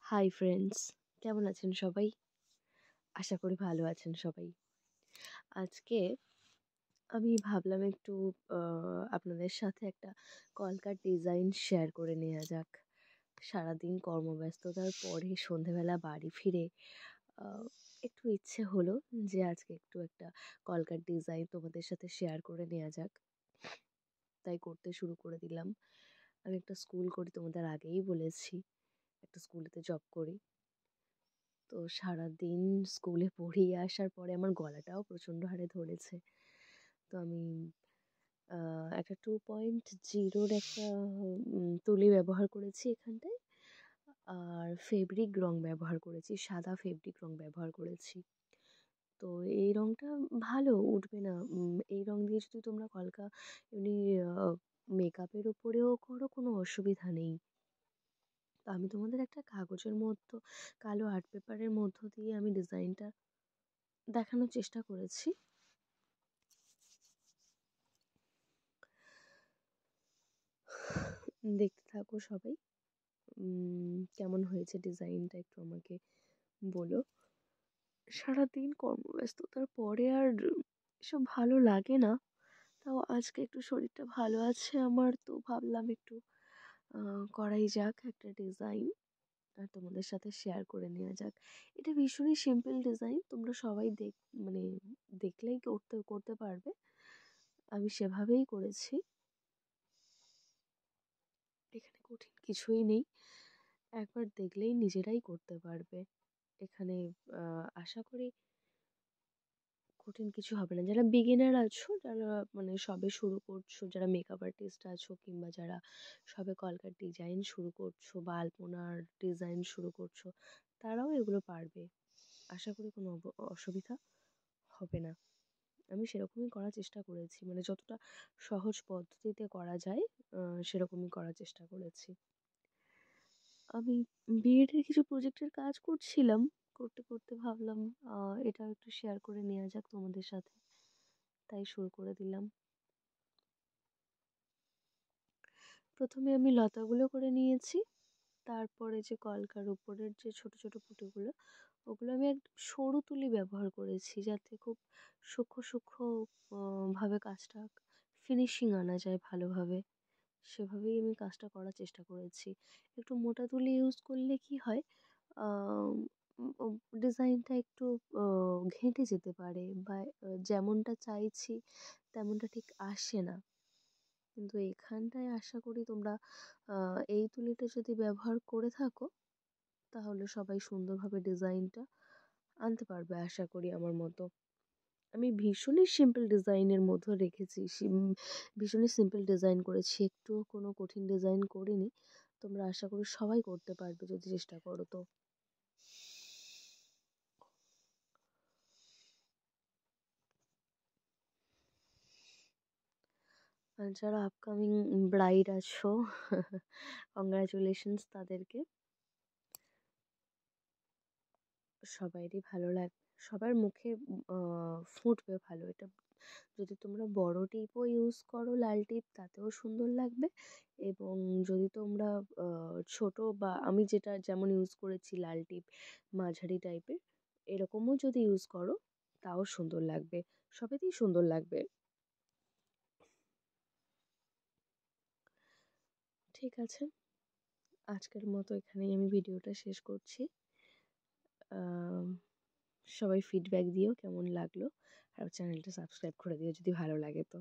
Hi friends, কেমন আছেন সবাই? আশা করি ভালো আছেন সবাই। আজকে আমি ভাবলাম একটু আপনাদের সাথে একটা কলকার ডিজাইন শেয়ার করে নেওয়া যাক। সারাদিন কর্মব্যস্ততার পরে সন্ধেবেলা বাড়ি ফিরে আহ, একটু ইচ্ছে হলো যে আজকে একটু একটা কলকার ডিজাইন তোমাদের সাথে শেয়ার করে নেওয়া যাক। তাই করতে শুরু করে দিলাম। আমি একটা স্কুল করি, তোমাদের আগেই বলেছি, একটা স্কুলেতে জব করি। তো সারাদিন স্কুলে পড়িয়ে আসার পরে আমার গলাটাও প্রচণ্ড হারে ধরেছে। তো আমি একটা 2.0-র একটা তুলি ব্যবহার করেছি এখানটায়। আর ফেব্রিক রং ব্যবহার করেছি, সাদা ফেব্রিক রং ব্যবহার করেছি। তো এই রংটা ভালো উঠবে না। এই রং দিয়ে যদি তোমরা কলকা এমনি মেকআপের ওপরেও করো, কোনো অসুবিধা নেই। তো আমি তোমাদের একটা কাগজের মধ্য কালো আর্ট পেপারের মধ্য দিয়ে আমি ডিজাইনটা দেখানোর চেষ্টা করেছি। দেখতে থাকো সবাই। কেমন হয়েছে ডিজাইনটা একটু আমাকে বলো। সারাদিন কর্মব্যস্ততার পরে আর এসব ভালো লাগে না। তাও আজকে একটু শরীরটা ভালো আছে আমার, তো ভাবলাম একটু করাই যাক একটা ডিজাইন আর তোমাদের সাথে শেয়ার করে নেওয়া যাক। এটা ভীষণই সিম্পল ডিজাইন, তোমরা সবাই মানে দেখলেই করতে করতে পারবে। আমি সেভাবেই করেছি, এখানে কঠিন কিছুই নেই। একবার দেখলেই নিজেরাই করতে পারবে। এখানে আশা করি কঠিন কিছু হবে না। যারা বিগিনার আছো, যারা মানে সবে শুরু করছো, যারা মেকআপ আর্টিস্ট আছো, কিংবা যারা সবে কলকার ডিজাইন শুরু করছো বা আলপনার ডিজাইন শুরু করছো, তারাও এগুলো পারবে। আশা করি কোনো অসুবিধা হবে না। আমি সেরকমই করার চেষ্টা করেছি, মানে যতটা সহজ পদ্ধতিতে করা যায় সেরকমই করার চেষ্টা করেছি। আমি বিএডের কিছু প্রজেক্টের কাজ করছিলাম, করতে করতে ভাবলাম এটাও একটু শেয়ার করে নেওয়া যাক তোমাদের সাথে, তাই শুরু করে দিলাম। প্রথমে আমি লতাগুলো করে নিয়েছি, তারপরে যে কলকার উপরের যে ছোট ছোট পুঁতিগুলো, ওগুলো আমি একদম সরু তুলি ব্যবহার করেছি, যাতে খুব সূক্ষ্ম সূক্ষ্ম ভাবে কাজটা ফিনিশিং আনা যায় ভালোভাবে। সেভাবেই আমি কাজটা করার চেষ্টা করেছি। একটু মোটা তুলি ইউজ করলে কি হয়, ডিজাইনটা একটু ঘেঁটে যেতে পারে, বা যেমনটা চাইছি তেমনটা ঠিক আসে না। কিন্তু এখানটায় আশা করি তোমরা এই তুলিটা যদি ব্যবহার করে থাকো, তাহলে সবাই সুন্দরভাবে ডিজাইনটা আনতে পারবে আশা করি আমার মতো। আমি ভীষণই সিম্পল ডিজাইনের মধ্যে রেখেছি, ভীষণই সিম্পল ডিজাইন করেছি, একটুও কোনো কঠিন ডিজাইন করিনি। তোমরা আশা করি সবাই করতে পারবে যদি চেষ্টা করো তো। আর যারা আপকামিং ব্রাইড আছো, কংগ্রাচুলেশনস তাদেরকে। সবাইরই ভালো লাগবে, সবার মুখে ফুটবে ভালো এটা। যদি তোমরা বড় টিপও ইউজ করো, লাল টিপ, তাতেও সুন্দর লাগবে। এবং যদি তোমরা ছোট, বা আমি যেটা যেমন ইউজ করেছি লাল টিপ মাঝারি টাইপের, এরকমও যদি ইউজ করো তাও সুন্দর লাগবে, সবেতেই সুন্দর লাগবে। ঠিক আছে, আজকের মতো এখানেই আমি ভিডিওটা শেষ করছি। আম, সবাই ফিডব্যাক দিও কেমন লাগলো, আর চ্যানেলটা সাবস্ক্রাইব করে দিও যদি ভালো লাগে তো।